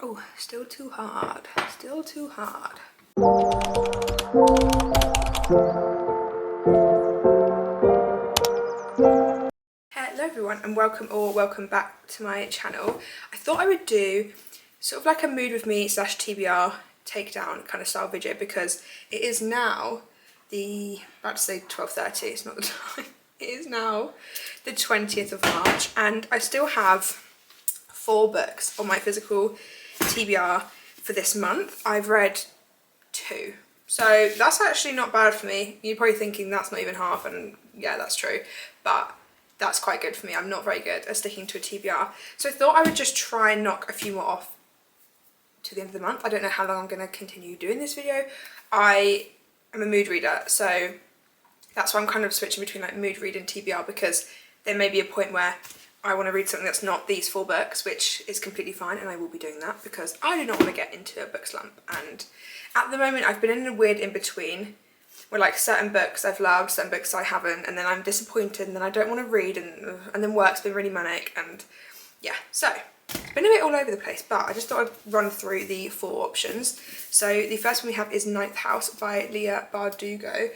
Oh, still too hard. Still too hard. Hello everyone and welcome back to my channel. I thought I would do sort of like a mood with me / TBR takedown kind of style video because it is now about to say 12:30, it's not the time. It is now the 20th of March and I still have 4 books on my physical TBR for this month. I've read 2. So that's actually not bad for me. You're probably thinking that's not even half, and yeah, that's true. But that's quite good for me. I'm not very good at sticking to a TBR. So I thought I would just try and knock a few more off to the end of the month. I don't know how long I'm going to continue doing this video. I am a mood reader, so that's why I'm kind of switching between like mood read and TBR, because there may be a point where I want to read something that's not these 4 books, which is completely fine, and I will be doing that because I do not want to get into a book slump. And at the moment I've been in a weird in-between where like certain books I've loved, certain books I haven't, and then I'm disappointed and then I don't want to read, and then work's been really manic, and yeah, so it's been a bit all over the place, but I just thought I'd run through the 4 options. So the first one we have is Ninth House by Leigh Bardugo.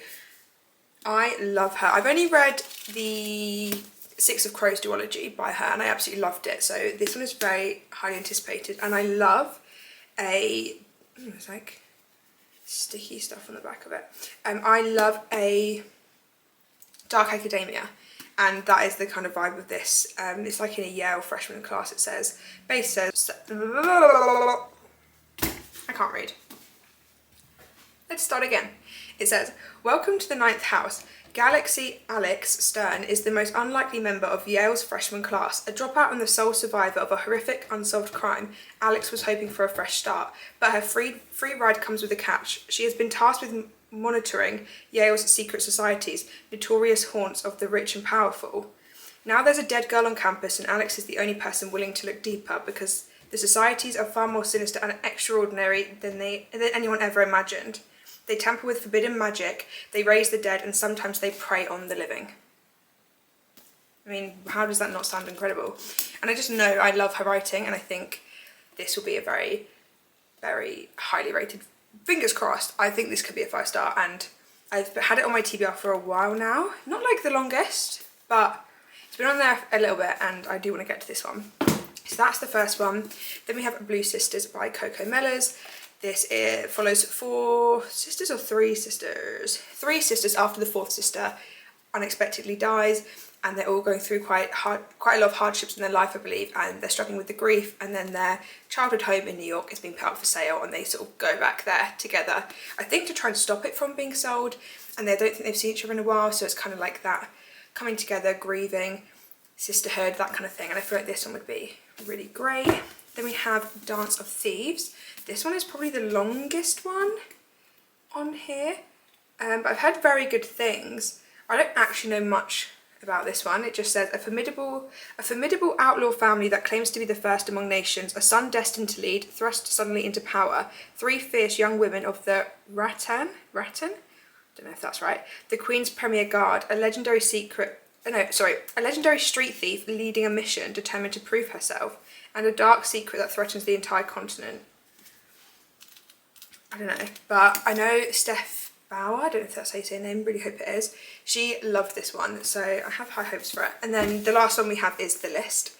I love her. I've only read the Six of Crows duology by her and I absolutely loved it. So this one is very highly anticipated, and I love it's like sticky stuff on the back of it. I love a dark academia, and that is the kind of vibe of this. It's like in a Yale freshman class. It says, base says, I can't read. Let's start again. It says, welcome to the Ninth House. Galaxy Alex Stern is the most unlikely member of Yale's freshman class. A dropout and the sole survivor of a horrific unsolved crime, Alex was hoping for a fresh start, but her free ride comes with a catch. She has been tasked with monitoring Yale's secret societies, notorious haunts of the rich and powerful. Now there's a dead girl on campus and Alex is the only person willing to look deeper, because the societies are far more sinister and extraordinary than anyone ever imagined. They tamper with forbidden magic, they raise the dead, and sometimes they prey on the living. I mean, how does that not sound incredible? And I just know I love her writing, and I think this will be a very, very highly rated. Fingers crossed. I think this could be a 5-star, and I've had it on my TBR for a while now. Not like the longest, but it's been on there a little bit, and I do want to get to this one. So that's the first one. Then we have Blue Sisters by Coco Mellors. This follows 4 sisters or 3 sisters? 3 sisters after the 4th sister unexpectedly dies, and they're all going through quite a lot of hardships in their life, I believe, and they're struggling with the grief, and then their childhood home in New York is being put up for sale, and they sort of go back there together, I think to try and stop it from being sold, and they don't think they've seen each other in a while, so it's kind of like that coming together, grieving, sisterhood, that kind of thing, and I feel like this one would be really great. Then we have Dance of Thieves. This one is probably the longest one on here, but I've heard very good things. I don't actually know much about this one. It just says, a formidable outlaw family that claims to be the first among nations, a son destined to lead, thrust suddenly into power, 3 fierce young women of the Rattan? Don't know if that's right. The Queen's Premier Guard, a legendary street thief leading a mission determined to prove herself, and a dark secret that threatens the entire continent. I don't know, but I know Steph Bauer, I don't know if that's how you say her name, really hope it is. She loved this one, so I have high hopes for it. And then the last one we have is The List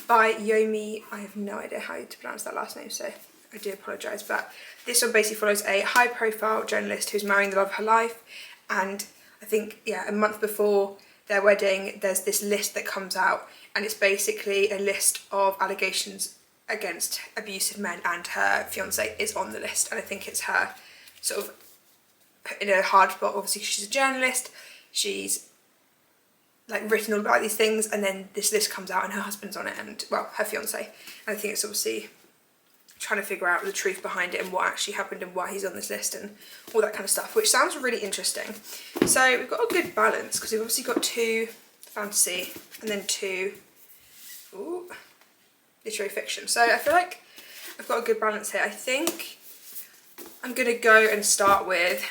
by Yomi. I have no idea how to pronounce that last name, so I do apologise. But this one basically follows a high-profile journalist who's marrying the love of her life, and I think, yeah, a month before their wedding, there's this list that comes out, and it's basically a list of allegations against abusive men, and her fiance is on the list, and I think it's her sort of put in a hard spot. Obviously she's a journalist, she's like written all about these things, and then this list comes out and her husband's on it, and well, her fiance, and I think it's obviously trying to figure out the truth behind it and what actually happened and why he's on this list and all that kind of stuff, which sounds really interesting. So we've got a good balance because we've obviously got 2 fantasy and then 2 literary fiction. So I feel like I've got a good balance here. I think I'm going to go and start with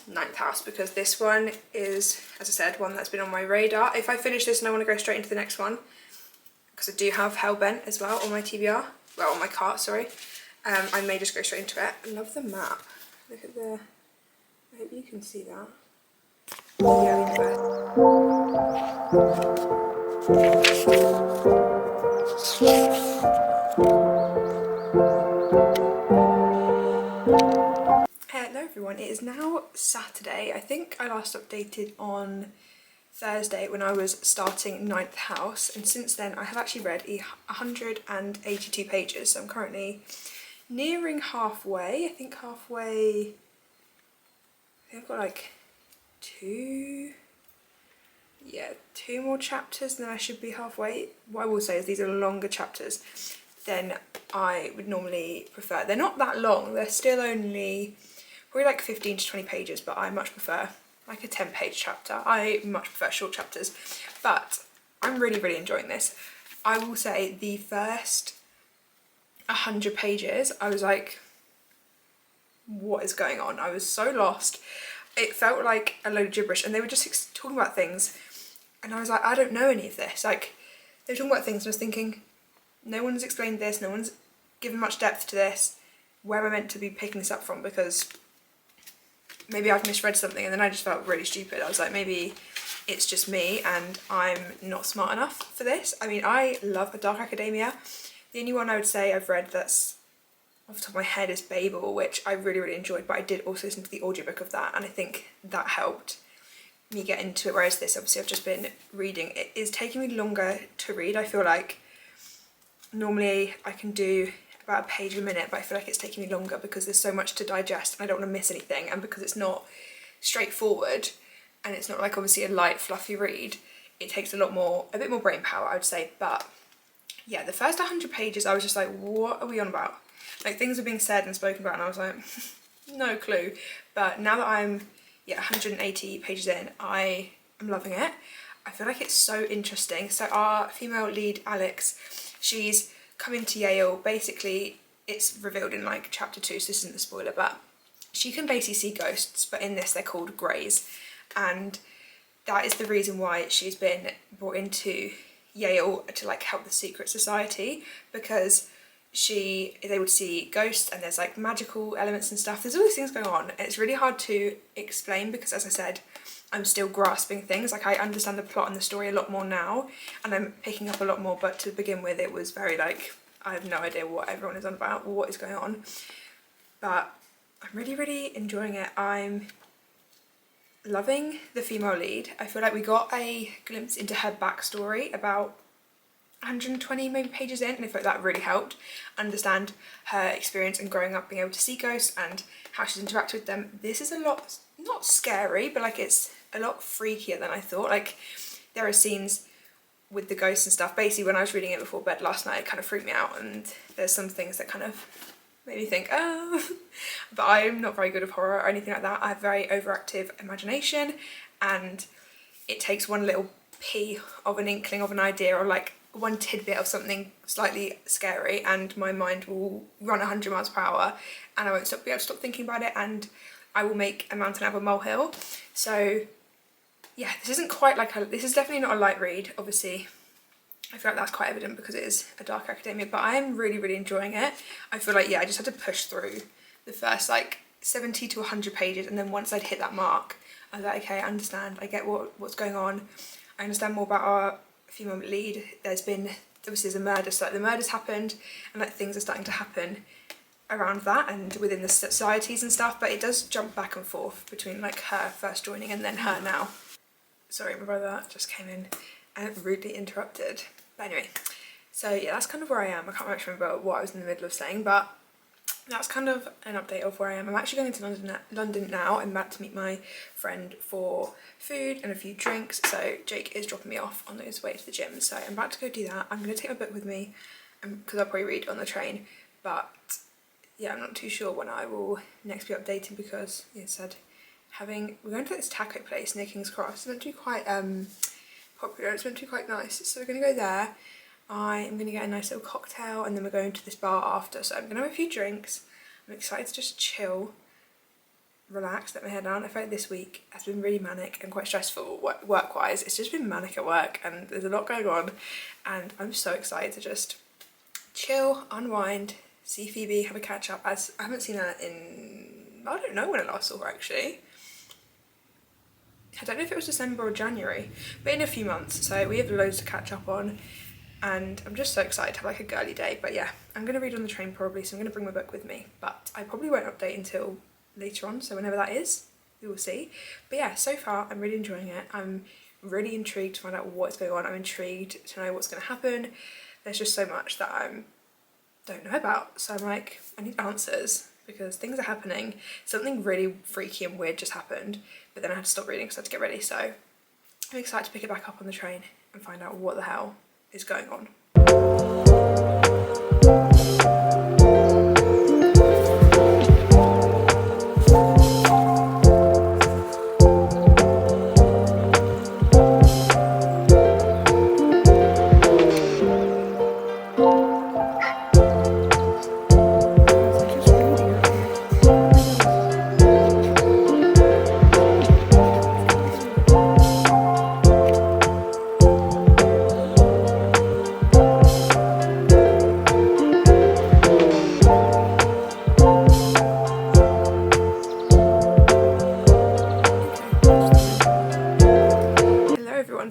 Ninth House because this one is, as I said, one that's been on my radar. If I finish this and I want to go straight into the next one, because I do have Hellbent as well on my TBR, well, on my cart, sorry. I may just go straight into it. I love the map. Look at the, I hope you can see that. Yeah, hello everyone, it is now Saturday. I think I last updated on Thursday when I was starting Ninth House, and since then I have actually read 182 pages, so I'm currently nearing halfway. I think I've got like two more chapters and then I should be halfway. What I will say is these are longer chapters than I would normally prefer. They're not that long, they're still only probably like 15 to 20 pages, but I much prefer like a 10-page chapter. I much prefer short chapters, but I'm really enjoying this. I will say the first 100 pages, I was like, what is going on? I was so lost. It felt like a load of gibberish, and they were just talking about things, and I was like, I don't know any of this. Like, they were talking about things, and I was thinking, no one's explained this, no one's given much depth to this. Where am I meant to be picking this up from? Because maybe I've misread something, and then I just felt really stupid. I was like, maybe it's just me and I'm not smart enough for this. I mean, I love A Dark Academia. The only one I would say I've read that's off the top of my head is Babel, which I really enjoyed, but I did also listen to the audiobook of that, and I think that helped me get into it, whereas this, obviously I've just been reading. It is taking me longer to read. I feel like normally I can do about a page a minute, but I feel like it's taking me longer because there's so much to digest and I don't want to miss anything, and because it's not straightforward and it's not like obviously a light fluffy read, it takes a bit more brain power, I would say. But yeah, the first 100 pages I was just like, what are we on about? Like, things are being said and spoken about and I was like, no clue. But now that I'm 180 pages in, I am loving it. I feel like it's so interesting. So our female lead, Alex, she's coming to Yale. Basically, it's revealed in like chapter 2, so this isn't the spoiler, but she can basically see ghosts, but in this they're called greys, and that is the reason why she's been brought into Yale to like help the secret society, because she is able to see ghosts and there's like magical elements and stuff. There's all these things going on, and it's really hard to explain because, as I said, I'm still grasping things. Like, I understand the plot and the story a lot more now, and I'm picking up a lot more, but to begin with it was very like, I have no idea what everyone is on about or what is going on. But I'm really enjoying it. I'm loving the female lead. I feel like we got a glimpse into her backstory about 120 maybe pages in, and I feel like that really helped understand her experience and growing up being able to see ghosts and how she's interacted with them. This is a lot, not scary, but like it's a lot freakier than I thought. Like, there are scenes with the ghosts and stuff. Basically, when I was reading it before bed last night, it kind of freaked me out, and there's some things that kind of made me think, oh. But I'm not very good at horror or anything like that. I have very overactive imagination, and it takes one little pea of an inkling of an idea, or like one tidbit of something slightly scary, and my mind will run 100 miles per hour, and I won't be able to stop thinking about it, and I will make a mountain out of a molehill. So yeah, this isn't quite like this is definitely not a light read. Obviously, I feel like that's quite evident because it is A Dark Academia, but I am really enjoying it. I feel like, yeah, I just had to push through the first like 70 to 100 pages, and then once I'd hit that mark, I was like, okay, I understand, I get what's going on. I understand more about our female lead. Obviously there's a murder, so like the murder's happened, and like things are starting to happen around that and within the societies and stuff, but it does jump back and forth between like her first joining and then her now. Sorry, my brother just came in and rudely interrupted. But anyway, so yeah, that's kind of where I am. I can't actually remember what I was in the middle of saying, but that's kind of an update of where I am. I'm actually going to London now. I'm about to meet my friend for food and a few drinks. So Jake is dropping me off on his way to the gym. So I'm about to go do that. I'm going to take my book with me because I'll probably read on the train. But yeah, I'm not too sure when I will next be updating because, yeah, said we're going to this taco place near King's Cross. It's meant to be quite popular. It's meant to be quite nice. So we're going to go there. I am going to get a nice little cocktail, and then we're going to this bar after. So I'm going to have a few drinks. I'm excited to just chill, relax, let my hair down. I feel like this week has been really manic and quite stressful work-wise. It's just been manic at work and there's a lot going on, and I'm so excited to just chill, unwind, see Phoebe, have a catch up, as I haven't seen her in, I don't know when I last saw her actually. I don't know if it was December or January, but in a few months, so we have loads to catch up on, and I'm just so excited to have like a girly day. But yeah, I'm going to read on the train probably, so I'm going to bring my book with me, but I probably won't update until later on, so whenever that is, we will see. But yeah, so far I'm really enjoying it. I'm really intrigued to find out what's going on. I'm intrigued to know what's going to happen. There's just so much that I don't know about, so I'm like, I need answers because things are happening. Something really freaky and weird just happened, but then I had to stop reading because I had to get ready, so I'm excited to pick it back up on the train and find out what the hell is going on.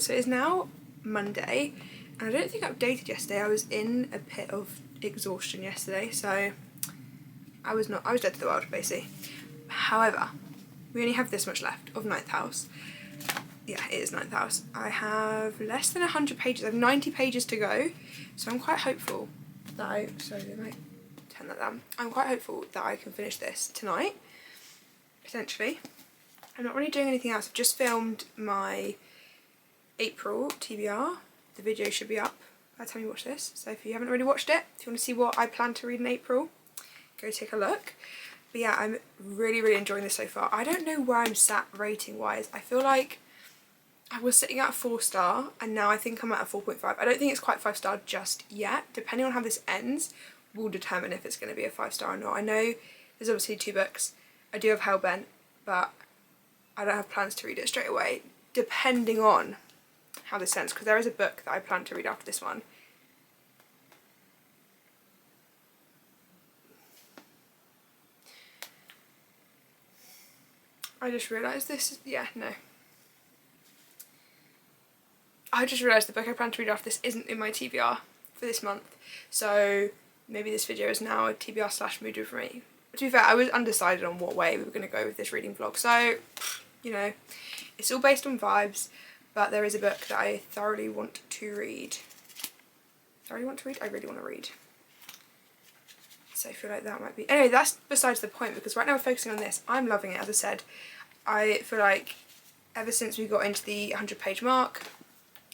So it is now Monday, and I don't think I updated yesterday. I was in a pit of exhaustion yesterday, so I was dead to the world basically. However, we only have this much left of Ninth House. Yeah, it is Ninth House. I have less than 100 pages. I have 90 pages to go, so I'm quite hopeful that turn that down. I'm quite hopeful that I can finish this tonight, potentially. I'm not really doing anything else. I've just filmed my April TBR. The video should be up by the time you watch this, so if you haven't already watched it, if you want to see what I plan to read in April, go take a look. But yeah, I'm really enjoying this so far. I don't know where I'm sat rating wise. I feel like I was sitting at a 4-star and now I think I'm at a 4.5. I don't think it's quite 5-star just yet. Depending on how this ends will determine if it's going to be a 5-star or not. I know there's obviously 2 books. I do have Hellbent, but I don't have plans to read it straight away, depending on how this ends, because there is a book that I plan to read after this one. I just realised this, I just realised the book I plan to read after this isn't in my TBR for this month, so maybe this video is now a TBR / mood for me. To be fair, I was undecided on what way we were going to go with this reading vlog, so, you know, it's all based on vibes. But there is a book that I thoroughly want to read. I really want to read. So I feel like that might be... Anyway, that's besides the point, because right now we're focusing on this. I'm loving it, as I said. I feel like ever since we got into the 100-page mark,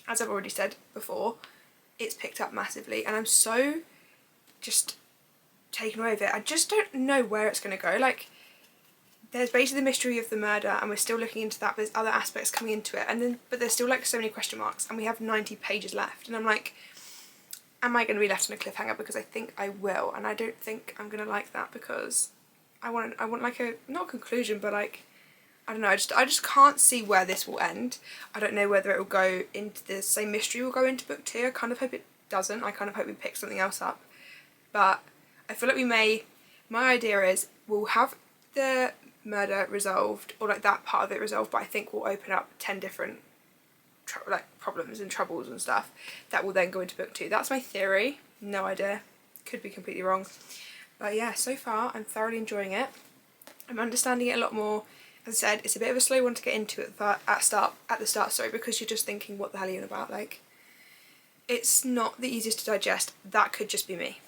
as I've already said before, it's picked up massively. And I'm so just taken away with it. I just don't know where it's going to go. Like, there's basically the mystery of the murder and we're still looking into that, but there's other aspects coming into it, and then but there's still like so many question marks and we have 90 pages left, and I'm like, am I going to be left on a cliffhanger? Because I think I will, and I don't think I'm going to like that, because I want like a, not a conclusion, but like, I don't know, I just can't see where this will end. I don't know whether it will go into the same mystery will go into book 2. I kind of hope it doesn't. I kind of hope we pick something else up, but I feel like we may. My idea is we'll have the murder resolved, or like that part of it resolved, but I think we'll open up 10 different problems and troubles and stuff that will then go into book 2. That's my theory, no idea, could be completely wrong, but yeah, so far I'm thoroughly enjoying it. I'm understanding it a lot more. As I said, it's a bit of a slow one to get into at the start, because you're just thinking, what the hell are you on about? Like, it's not the easiest to digest. That could just be me,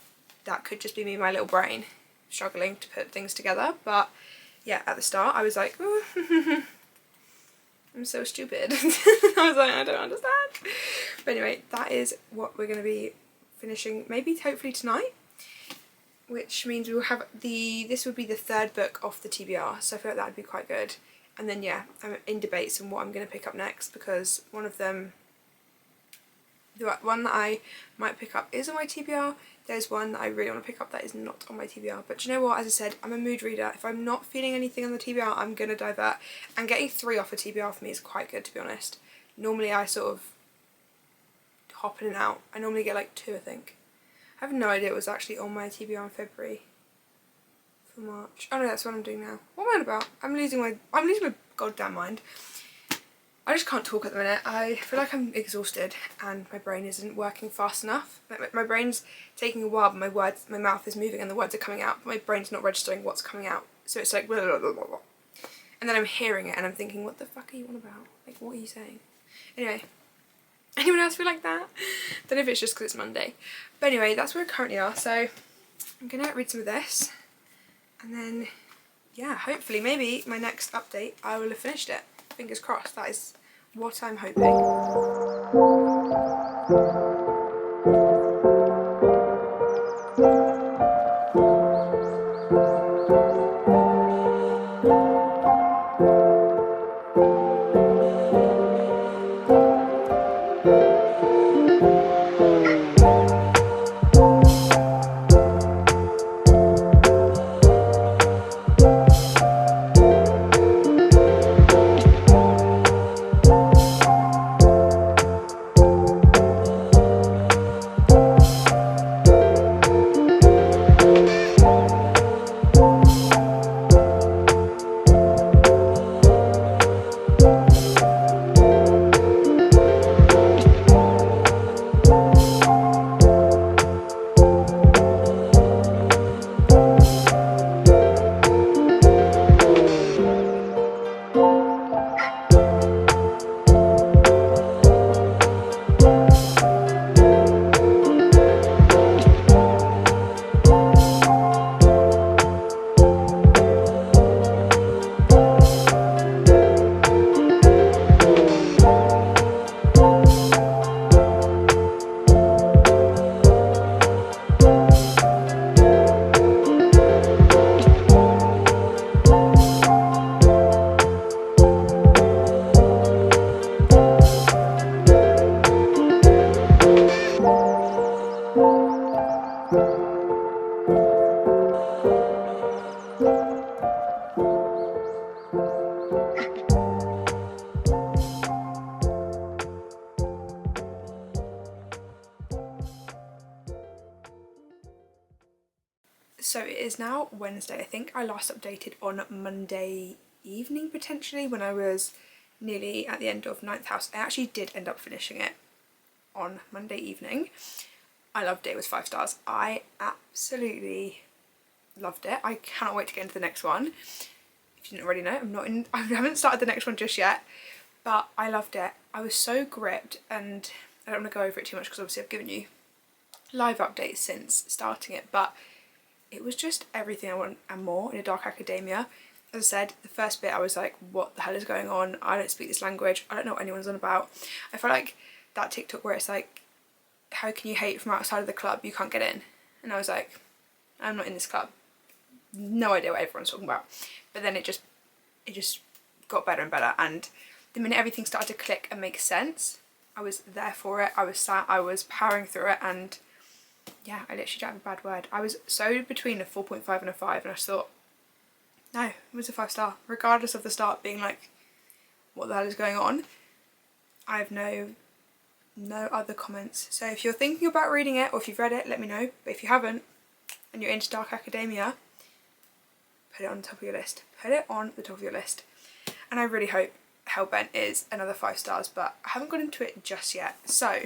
my little brain struggling to put things together. But yeah, at the start I was like, I'm so stupid. I was like, I don't understand. But anyway, that is what we're going to be finishing, maybe hopefully tonight, which means we will have this would be the 3rd book off the TBR, so I feel like that would be quite good. And then yeah, I'm in debates on what I'm going to pick up next, because one of them, the one that I might pick up is on my TBR. There's one that I really want to pick up that is not on my TBR. But do you know what, as I said, I'm a mood reader. If I'm not feeling anything on the TBR, I'm going to divert. And getting 3 off a TBR for me is quite good, to be honest. Normally I sort of hop in and out. I normally get like 2, I think. I have no idea it was actually on my TBR in February for March. Oh no, that's what I'm doing now. What am I on about? I'm losing my goddamn mind. I just can't talk at the minute. I feel like I'm exhausted and my brain isn't working fast enough. My brain's taking a while, but my mouth is moving and the words are coming out, but my brain's not registering what's coming out. So it's like blah, blah, blah, blah, blah. And then I'm hearing it and I'm thinking, what the fuck are you on about? Like, what are you saying? Anyway, anyone else feel like that? Don't know if it's just because it's Monday. But anyway, that's where we currently are. So I'm gonna read some of this and then, yeah, hopefully, maybe my next update, I will have finished it. Fingers crossed, that is what I'm hoping. So it is now Wednesday. I think I last updated on Monday evening potentially when I was nearly at the end of Ninth House. I actually did end up finishing it on Monday evening. I loved it. It was 5 stars. I absolutely loved it. I cannot wait to get into the next one. If you didn't already know, I haven't started the next one just yet, but I loved it. I was so gripped, and I don't want to go over it too much because obviously I've given you live updates since starting it, but it was just everything I want and more in A Dark Academia. As I said, the first bit I was like, what the hell is going on? I don't speak this language. I don't know what anyone's on about. I felt like that TikTok where it's like, how can you hate from outside of the club? You can't get in. And I was like, I'm not in this club. No idea what everyone's talking about. But then it just got better and better. And the minute everything started to click and make sense, I was there for it. I was powering through it, and yeah, I literally don't have a bad word. I was so between a 4.5 and a 5, and I just thought, no, it was a 5 star. Regardless of the start being like, what the hell is going on? I have no other comments. So if you're thinking about reading it, or if you've read it, let me know. But if you haven't, and you're into Dark Academia, put it on the top of your list. Put it on the top of your list. And I really hope Hellbent is another 5 stars, but I haven't got into it just yet. So,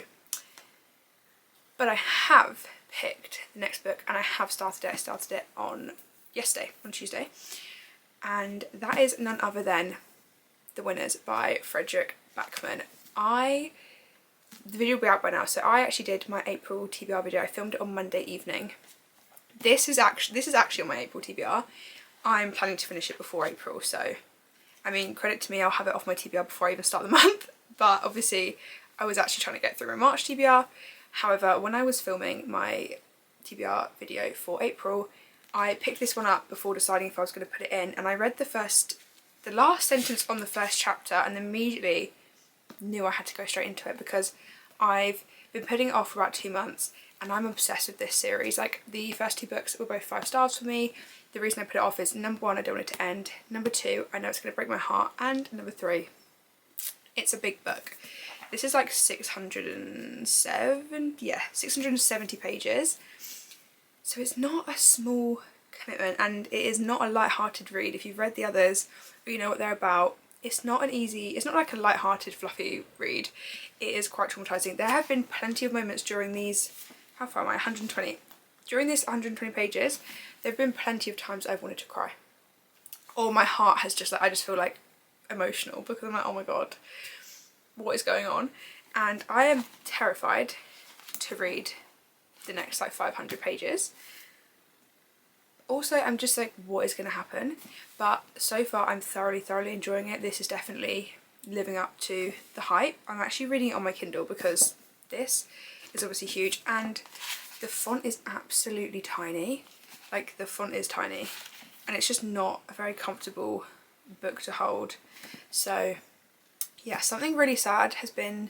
but I have picked the next book, and I have started it. I started it on yesterday, on Tuesday, and that is none other than The Winners by Fredrik Backman. The video will be out by now, so I actually did my April TBR video. I filmed it on Monday evening. This is actually on my April TBR. I'm planning to finish it before April, so I mean, credit to me, I'll have it off my TBR before I even start the month, but obviously I was actually trying to get through my March TBR. However, when I was filming my TBR video for April, I picked this one up before deciding if I was going to put it in, and I read the last sentence on the first chapter and immediately knew I had to go straight into it, because I've been putting it off for about 2 months and I'm obsessed with this series. Like, the first 2 books were both 5 stars for me. The reason I put it off is, number 1, I don't want it to end. Number 2, I know it's going to break my heart. And number 3, it's a big book. this is like 670 pages. So it's not a small commitment, and it is not a light-hearted read. If you've read the others, or you know what they're about, it's not like a light-hearted fluffy read. It is quite traumatizing. There have been plenty of moments during these, how far am I, 120? During this 120 pages, there have been plenty of times I've wanted to cry. Or my heart has just like, I just feel like emotional because I'm like, oh my god, what is going on? And I am terrified to read the next like 500 pages. Also, I'm just like, what is going to happen? But so far I'm thoroughly enjoying it. This is definitely living up to the hype. I'm actually reading it on my Kindle because this is obviously huge, and the font is absolutely tiny. Like, the font is tiny, and it's just not a very comfortable book to hold. So yeah, something really sad has been,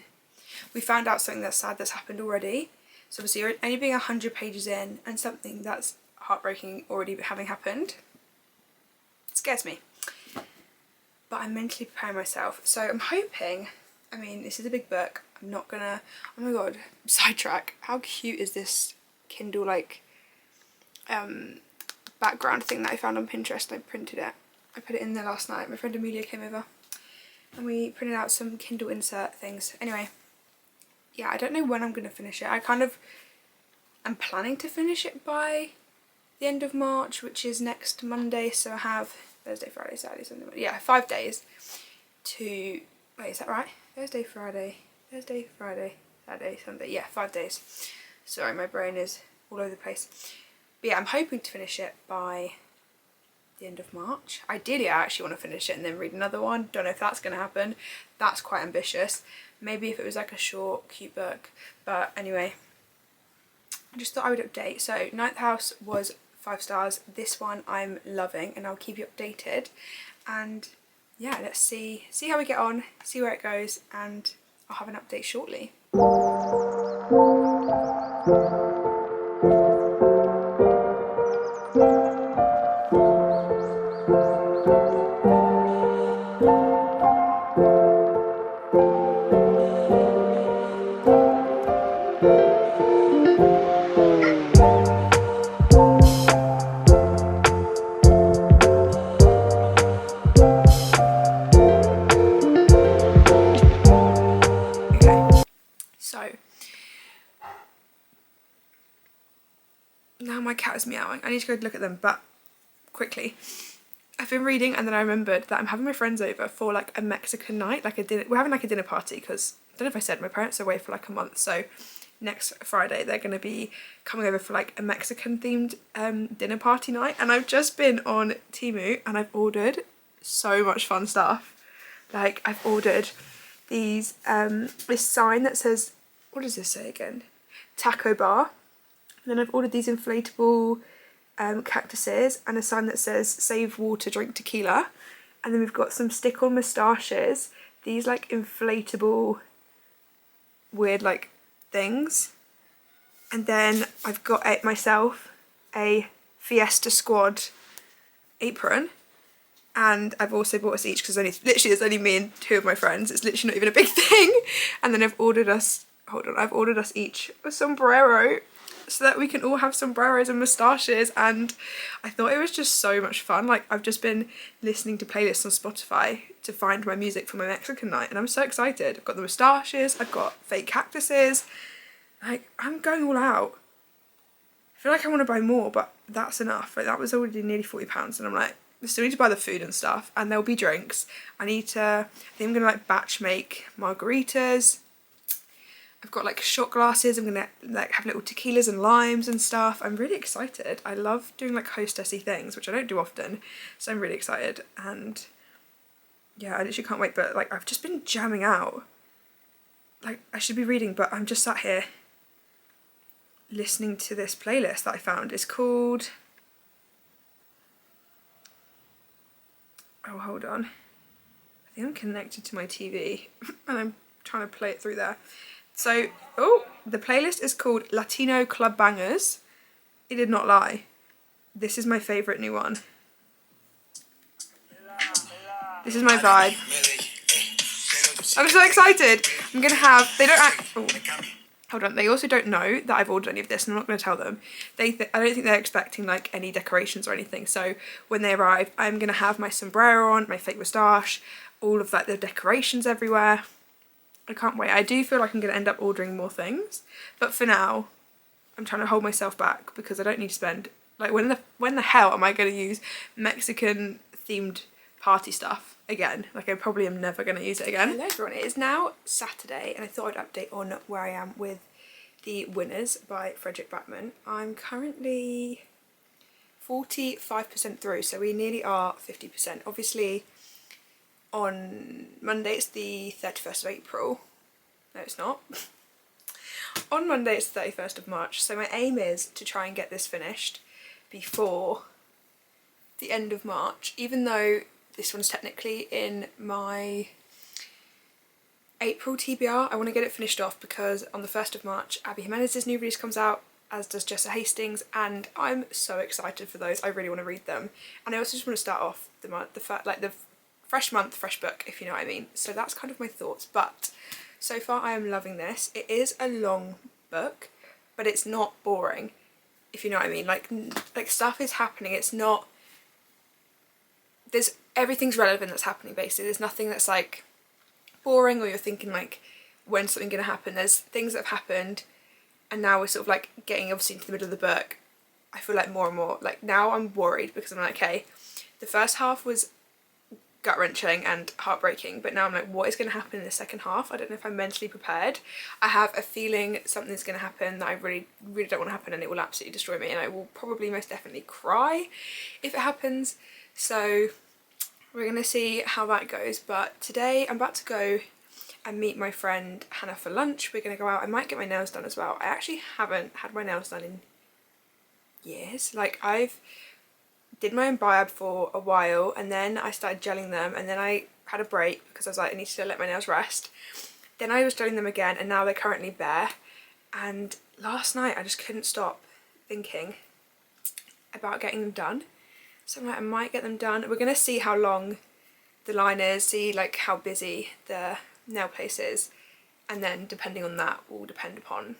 we found out something that's sad that's happened already. So obviously you're only being 100 pages in, and something that's heartbreaking already having happened, it scares me. But I'm mentally preparing myself. So I'm hoping, I mean, this is a big book. I'm not gonna, oh my god, sidetrack. How cute is this Kindle like background thing that I found on Pinterest, and I printed it. I put it in there last night. My friend Amelia came over and we printed out some Kindle insert things. Anyway, yeah, I don't know when I'm going to finish it. I'm planning to finish it by the end of March, which is next Monday. So I have Thursday, Friday, Saturday, Sunday, Monday. Yeah, 5 days to, wait, is that right? Thursday, Friday, Saturday, Sunday. Yeah, 5 days. Sorry, my brain is all over the place. But yeah, I'm hoping to finish it by the end of March. Ideally, I actually want to finish it and then read another one. Don't know if that's going to happen. That's quite ambitious. Maybe if it was like a short, cute book. But anyway, I just thought I would update. So Ninth House was 5 stars. This one I'm loving, and I'll keep you updated. And yeah, let's see how we get on, see where it goes, and I'll have an update shortly. So now my cat is meowing. I need to go look at them, but quickly. I've been reading, and then I remembered that I'm having my friends over for like a Mexican night, like a dinner. We're having like a dinner party because, I don't know if I said, my parents are away for like a month, so next Friday they're going to be coming over for like a Mexican themed dinner party night. And I've just been on Temu and I've ordered so much fun stuff. Like, I've ordered these this sign that says, what does this say again? Taco bar. And then I've ordered these inflatable cactuses and a sign that says save water, drink tequila. And then we've got some stick-on moustaches, these like inflatable weird like things. And then I've got myself a Fiesta Squad apron, and I've also bought us each, because there's only me and 2 of my friends. It's literally not even a big thing. And then I've ordered us each a sombrero, so that we can all have sombreros and moustaches. And I thought it was just so much fun. Like, I've just been listening to playlists on Spotify to find my music for my Mexican night, and I'm so excited. I've got the moustaches, I've got fake cactuses, like, I'm going all out. I feel like I want to buy more, but that's enough. Like, that was already nearly £40, and I'm like, I still need to buy the food and stuff, and there'll be drinks. I think I'm gonna like batch make margaritas. I've got like shot glasses. I'm gonna like have little tequilas and limes and stuff. I'm really excited. I love doing like hostessy things, which I don't do often, so I'm really excited. And yeah, I literally can't wait. But like, I've just been jamming out. Like, I should be reading, but I'm just sat here listening to this playlist that I found. It's called, oh, hold on, I think I'm connected to my TV and I'm trying to play it through there. So, oh, the playlist is called Latino Club Bangers. It did not lie. This is my favourite new one. This is my vibe. I'm so excited. I'm gonna have, they don't hold on, they also don't know that I've ordered any of this, and I'm not going to tell them. I don't think they're expecting like any decorations or anything, so when they arrive I'm going to have my sombrero on, my fake moustache, all of like the decorations everywhere. I can't wait. I do feel like I'm going to end up ordering more things, but for now I'm trying to hold myself back because I don't need to spend, like when the hell am I going to use Mexican themed party stuff again? Like I probably am never going to use it again. Hello everyone, it is now Saturday and I thought I'd update on where I am with The Winners by Fredrik Backman. I'm currently 45% through, so we nearly are 50%. Obviously on Monday it's the 31st of April. No, it's not. On Monday it's the 31st of March, so my aim is to try and get this finished before the end of March, even though this one's technically in my April TBR. I want to get it finished off because on the 1st of March Abby Jimenez's new release comes out, as does Jessa Hastings, and I'm so excited for those. I really want to read them, and I also just want to start off the month, the fresh month, fresh book, if you know what I mean. So that's kind of my thoughts, but so far I am loving this. It is a long book, but it's not boring, if you know what I mean. Like stuff is happening. It's not, everything's relevant that's happening basically. There's nothing that's like boring or you're thinking like when's something gonna happen. There's things that have happened and now we're sort of like getting obviously into the middle of the book. I feel like more and more, like now I'm worried because I'm like, okay, the first half was gut-wrenching and heartbreaking, but now I'm like, what is going to happen in the second half? I don't know if I'm mentally prepared. I have a feeling something's going to happen that I really don't want to happen, and it will absolutely destroy me, and I will probably most definitely cry if it happens. So we're going to see how that goes. But today I'm about to go and meet my friend Hannah for lunch. We're going to go out. I might get my nails done as well. I actually haven't had my nails done in years. Like I've did my own biab for a while and then I started gelling them, and then I had a break because I was like, I need to let my nails rest. Then I was gelling them again and now they're currently bare, and last night I just couldn't stop thinking about getting them done. So I'm like, I might get them done. We're going to see how long the line is, see like how busy the nail place is, and then depending on that will depend upon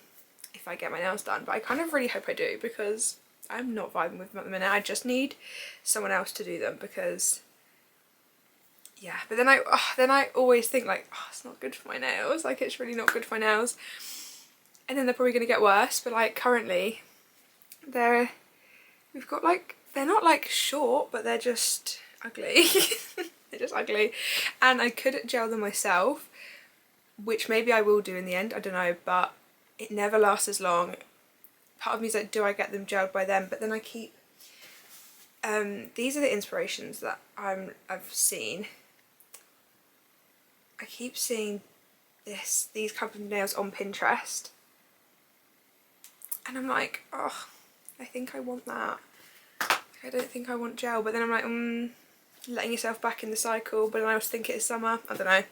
if I get my nails done. But I kind of really hope I do because I'm not vibing with them at the minute. I just need someone else to do them because, yeah. But then I always think like, oh, it's not good for my nails. Like it's really not good for my nails. And then they're probably going to get worse. But like currently, we've got like, they're not like short, but they're just ugly. They're just ugly. And I could gel them myself, which maybe I will do in the end. I don't know, but it never lasts as long. Part of me is like, do I get them gelled by them? But then I keep, these are the inspirations that I've seen. I keep seeing these kind of nails on Pinterest. And I'm like, oh, I think I want that. I don't think I want gel. But then I'm like, letting yourself back in the cycle. But then I also think it is summer. I don't know.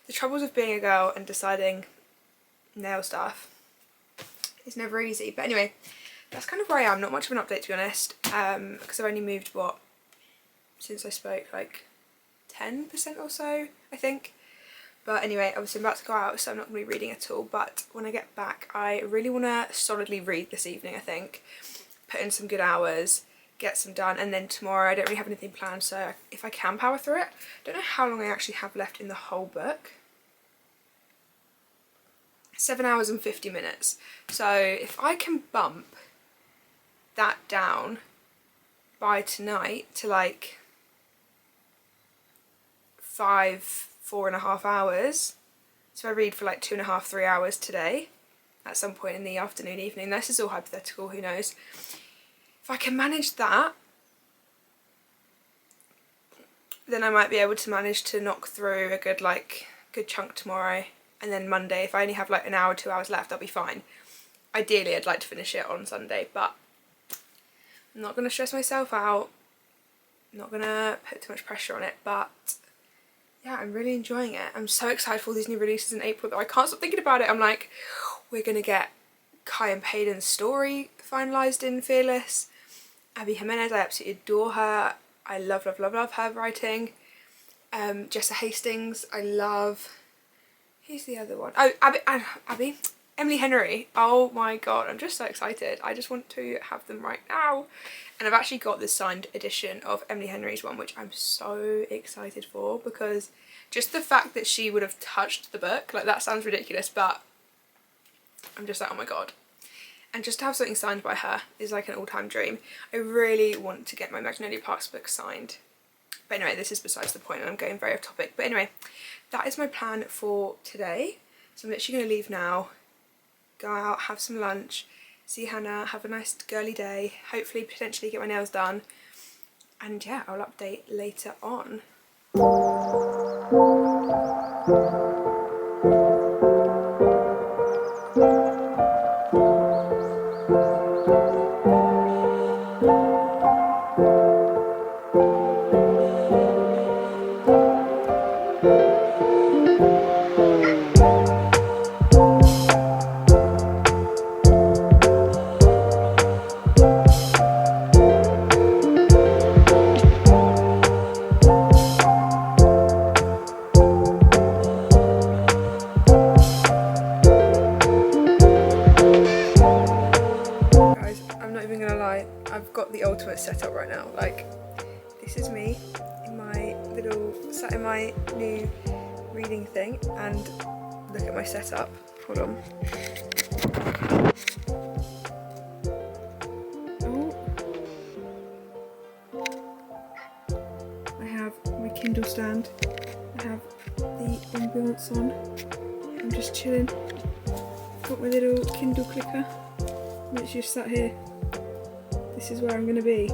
The troubles of being a girl and deciding nail stuff is never easy. But anyway, that's kind of where I am. Not much of an update, to be honest, because I've only moved, what, since I spoke, like 10% or so, I think. But anyway, obviously I'm about to go out, so I'm not going to be reading at all. But when I get back, I really want to solidly read this evening, I think. Put in some good hours, get some done, and then tomorrow I don't really have anything planned, so if I can power through it. I don't know how long I actually have left in the whole book. 7 hours and 50 minutes. So if I can bump that down by tonight to like 4.5 hours, so I read for like 2.5, 3 hours today at some point in the afternoon, evening. This is all hypothetical, who knows. If I can manage that, then I might be able to manage to knock through a good chunk tomorrow. And then Monday, if I only have like an hour, 2 hours left, I'll be fine. Ideally, I'd like to finish it on Sunday, but I'm not going to stress myself out. I'm not going to put too much pressure on it, but yeah, I'm really enjoying it. I'm so excited for all these new releases in April, though. I can't stop thinking about it. I'm like, we're going to get Kai and Payton's story finalised in Fearless. Abby Jimenez, I absolutely adore her. I love her writing. Jessa Hastings, I love. Who's the other one? Oh, Abby. Emily Henry. Oh my god, I'm just so excited. I just want to have them right now. And I've actually got the signed edition of Emily Henry's one, which I'm so excited for, because just the fact that she would have touched the book, like, that sounds ridiculous, but I'm just like, oh my god. And just to have something signed by her is like an all-time dream. I really want to get my Magnolia Parks book signed. But anyway, this is besides the point and I'm going very off topic. But anyway, that is my plan for today. So I'm literally going to leave now, go out, have some lunch, see Hannah, have a nice girly day, hopefully potentially get my nails done. And yeah, I'll update later on. I've got the ultimate setup right now. Like, this is me in my sat in my new reading thing, and look at my setup. Hold on. Oh. I have my Kindle stand. I have the ambiance on. I'm just chilling. Got my little Kindle clicker. I'm literally just sat here. This is where I'm going to be.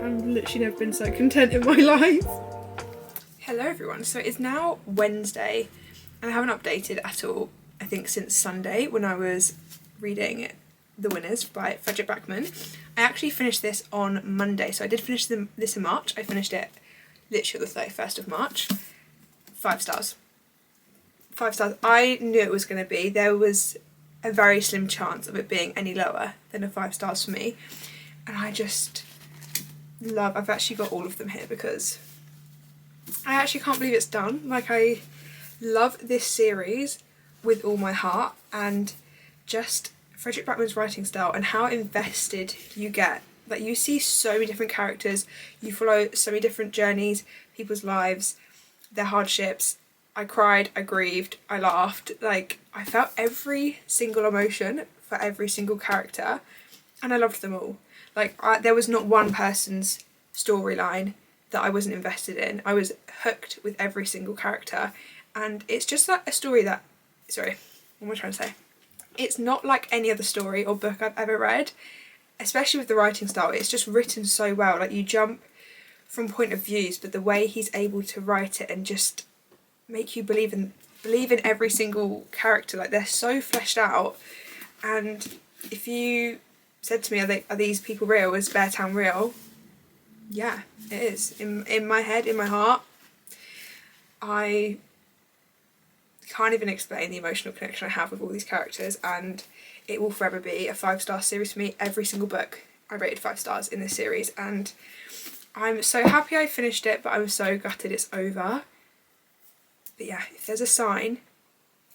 I've literally never been so content in my life. Hello everyone, so it's now Wednesday and I haven't updated at all, I think, since Sunday when I was reading The Winners by Fredrik Backman. I actually finished this on Monday, so I did finish this in March. I finished it literally the 31st of March. 5 stars. 5 stars. I knew it was going to be. There was a very slim chance of it being any lower than a 5 stars for me, and I just love, I've actually got all of them here because I actually can't believe it's done. Like, I love this series with all my heart, and just Fredrik Backman's writing style and how invested you get. Like, you see so many different characters, you follow so many different journeys, people's lives, their hardships. I cried, I grieved, I laughed, like, I felt every single emotion for every single character, and I loved them all. Like, there was not one person's storyline that I wasn't invested in. I was hooked with every single character, and it's just like a story that, sorry, what am I trying to say? It's not like any other story or book I've ever read, especially with the writing style. It's just written so well. Like, you jump from point of views, but the way he's able to write it and just make you believe in every single character, like, they're so fleshed out. And if you said to me, are these people real, is Beartown real? Yeah, it is. In my head, in my heart, I can't even explain the emotional connection I have with all these characters, and it will forever be a 5-star series for me. Every single book I rated 5 stars in this series, and I'm so happy I finished it, but I'm so gutted it's over. But yeah, if there's a sign,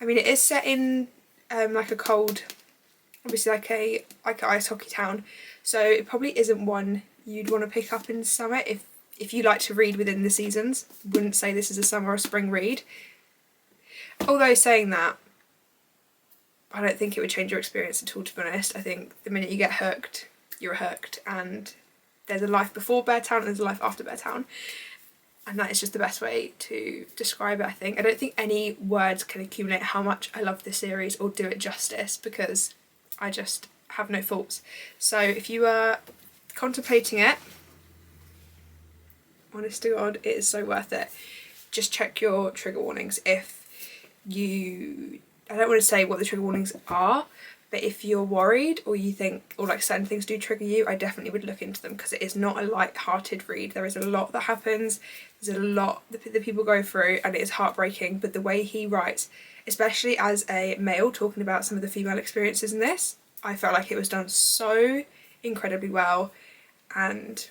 I mean, it is set in like a cold, obviously like a ice hockey town, so it probably isn't one you'd want to pick up in summer if you like to read within the seasons. Wouldn't say this is a summer or spring read. Although saying that, I don't think it would change your experience at all, to be honest. I think the minute you get hooked, you're hooked, and there's a life before Beartown and there's a life after Beartown. And that is just the best way to describe it, I think. I don't think any words can accumulate how much I love this series or do it justice, because I just have no faults. So if you are contemplating it, honest to God, it is so worth it. Just check your trigger warnings. If you, I don't want to say what the trigger warnings are, but if you're worried or you think, or like certain things do trigger you, I definitely would look into them, because it is not a light-hearted read. There is a lot that happens, there's a lot that people go through, and it is heartbreaking. But the way he writes, especially as a male talking about some of the female experiences in this, I felt like it was done so incredibly well, and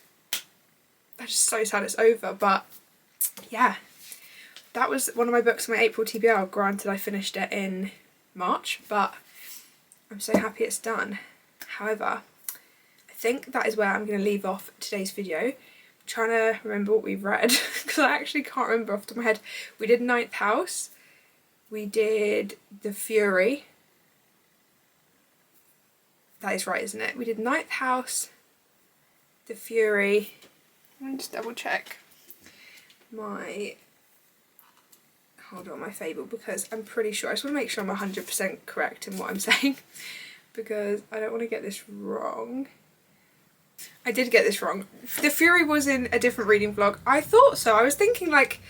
I'm just so sad it's over. But yeah, that was one of my books in my April TBR. Granted, I finished it in March, but I'm so happy it's done. However, I think that is where I'm going to leave off today's video. I'm trying to remember what we've read because I actually can't remember off the top of my head. We did Ninth House, we did The Fury. That is right, isn't it? We did Ninth House, The Fury. Let me just double check my Fable, because I'm pretty sure, I just want to make sure I'm 100% correct in what I'm saying because I don't want to get this wrong. I did get this wrong. The Fury was in a different reading vlog. I thought so. I was thinking like,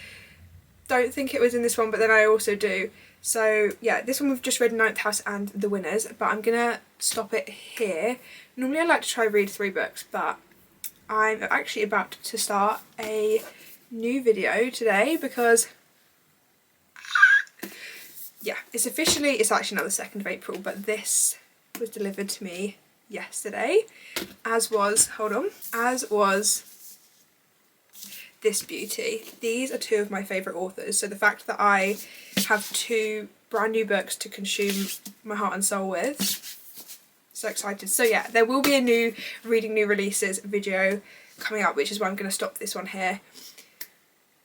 don't think it was in this one, but then I also do. So yeah, this one we've just read Ninth House and The Winners, but I'm gonna stop it here. Normally I like to try read 3 books, but I'm actually about to start a new video today because yeah, it's actually not the 2nd of April, but this was delivered to me yesterday, as was this beauty. These are 2 of my favourite authors, so the fact that I have 2 brand new books to consume my heart and soul with, so excited. So yeah, there will be a new reading new releases video coming up, which is why I'm going to stop this one here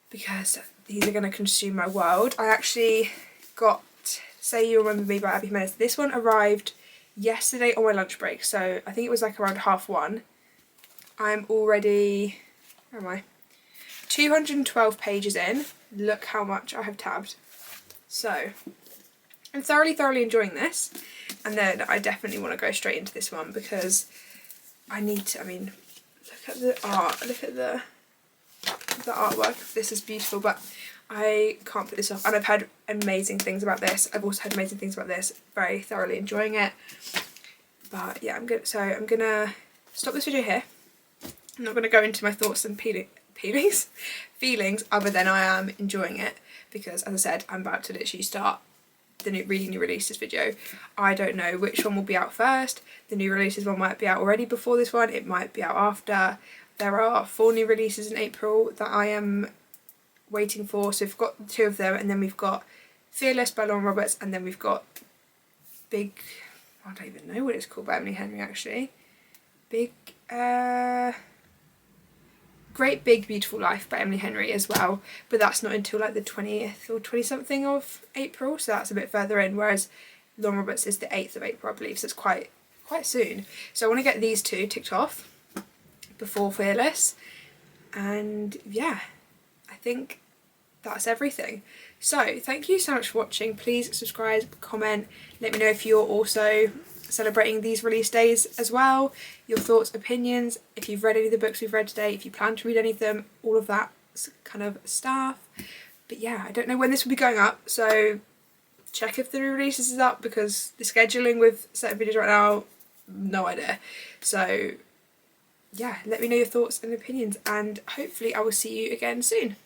because these are going to consume my world. I actually got Say You Remember Me by Abby Jimenez. This one arrived yesterday on my lunch break, so I think it was like around 1:30. I'm already, where am I? 212 pages in. Look how much I have tabbed. So I'm thoroughly enjoying this, and then I definitely want to go straight into this one because I need to, I mean, look at the art, look at the artwork. This is beautiful, but I can't put this off, and I've heard amazing things about this. I've also heard amazing things about this. Very thoroughly enjoying it. But yeah, I'm gonna stop this video here. I'm not gonna go into my thoughts and feelings other than I am enjoying it because, as I said, I'm about to literally start the reading new releases video. I don't know which one will be out first. The new releases one might be out already before this one. It might be out after. There are 4 new releases in April that I am waiting for, so we've got 2 of them, and then we've got Fearless by Lauren Roberts, and then we've got I don't even know what it's called by Emily Henry actually. Great Big Beautiful Life by Emily Henry as well, but that's not until like the 20th or 20 something of April, so that's a bit further in, whereas Lauren Roberts is the 8th of April I believe, so it's quite soon. So I want to get these 2 ticked off before Fearless, and yeah, I think that's everything. So thank you so much for watching. Please subscribe, comment, let me know if you're also celebrating these release days as well, your thoughts, opinions, if you've read any of the books we've read today, if you plan to read any of them, all of that kind of stuff. But yeah, I don't know when this will be going up, so check if the new releases is up because the scheduling with certain videos right now, no idea. So yeah, let me know your thoughts and opinions, and hopefully I will see you again soon.